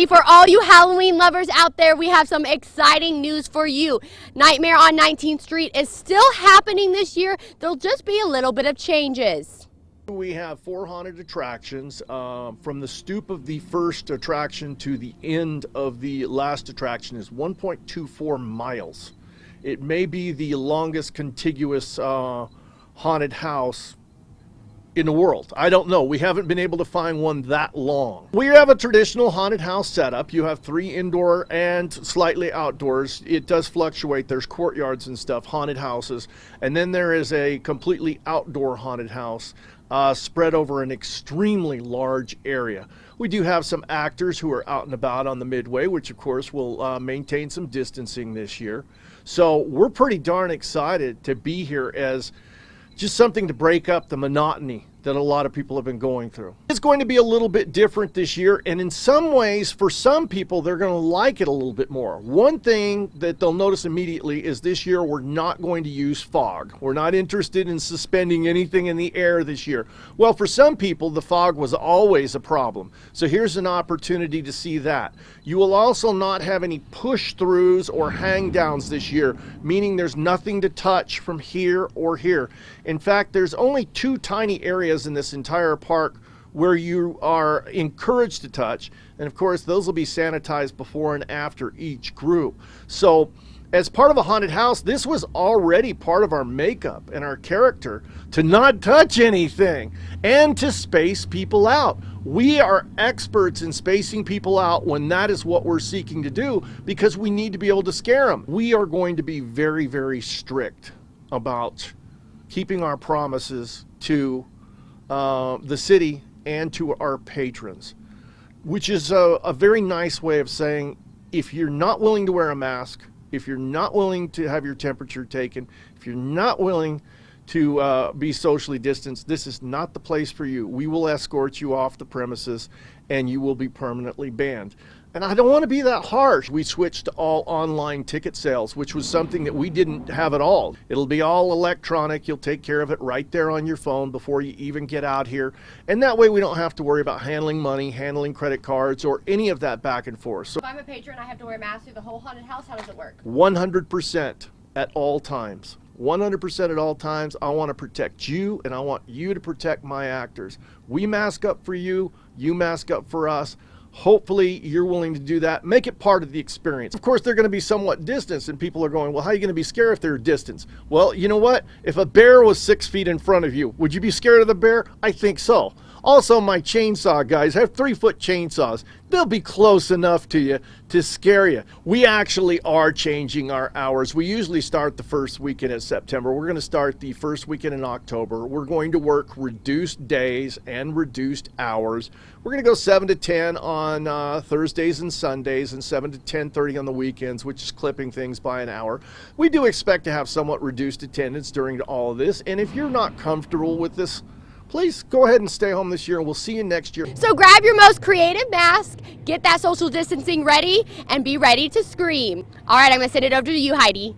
Heidi, for all you Halloween lovers out there, we have some exciting news for you. Nightmare on 19th Street is still happening this year. There'll just be a little bit of changes. We have 4 haunted attractions. From the stoop of the first attraction to the end of the last attraction is 1.24 miles. It may be the longest contiguous haunted house in the world. I don't know. We haven't been able to find one that long. We have a traditional haunted house setup. You have 3 indoor and slightly outdoors. It does fluctuate. There's courtyards and stuff, haunted houses. And then there is a completely outdoor haunted house spread over an extremely large area. We do have some actors who are out and about on the midway, which of course will maintain some distancing this year. So we're pretty darn excited to be here as just something to break up the monotony that a lot of people have been going through. It's going to be a little bit different this year, and in some ways, for some people, they're going to like it a little bit more. One thing that they'll notice immediately is this year we're not going to use fog. We're not interested in suspending anything in the air this year. Well, for some people, the fog was always a problem. So here's an opportunity to see that. You will also not have any push-throughs or hang-downs this year, meaning there's nothing to touch from here or here. In fact, there's only 2 tiny areas in this entire park where you are encouraged to touch, and of course those will be sanitized before and after each group. So as part of a haunted house, this was already part of our makeup and our character to not touch anything and to space people out. We are experts in spacing people out when that is what we're seeking to do, because we need to be able to scare them. We are going to be very, very strict about keeping our promises to the city and to our patrons, which is a very nice way of saying, if you're not willing to wear a mask, if you're not willing to have your temperature taken, if you're not willing to be socially distanced, this is not the place for you. We will escort you off the premises and you will be permanently banned. And I don't want to be that harsh. We switched to all online ticket sales, which was something that we didn't have at all. It'll be all electronic. You'll take care of it right there on your phone before you even get out here. And that way we don't have to worry about handling money, handling credit cards, or any of that back and forth. So If I'm a patron, I have to wear a mask through the whole haunted house. How does it work? 100% at all times. 100% at all times. I want to protect you, and I want you to protect my actors. We mask up for you, you mask up for us. Hopefully you're willing to do that. Make it part of the experience. Of course, they're going to be somewhat distanced, and people are going, well, how are you going to be scared if they're distance? Well, you know what? If a bear was 6 feet in front of you, would you be scared of the bear? I think so. Also, my chainsaw guys have 3-foot chainsaws. They'll be close enough to you to scare you. We actually are changing our hours. We usually start the first weekend in September. We're going to start the first weekend in October. We're going to work reduced days and reduced hours. We're going to go 7 to 10 on Thursdays and Sundays, and 7 to 10:30 on the weekends, which is clipping things by an hour. We do expect to have somewhat reduced attendance during all of this, and if you're not comfortable with this, please go ahead and stay home this year, and we'll see you next year. So grab your most creative mask, get that social distancing ready, and be ready to scream. All right, I'm going to send it over to you, Heidi.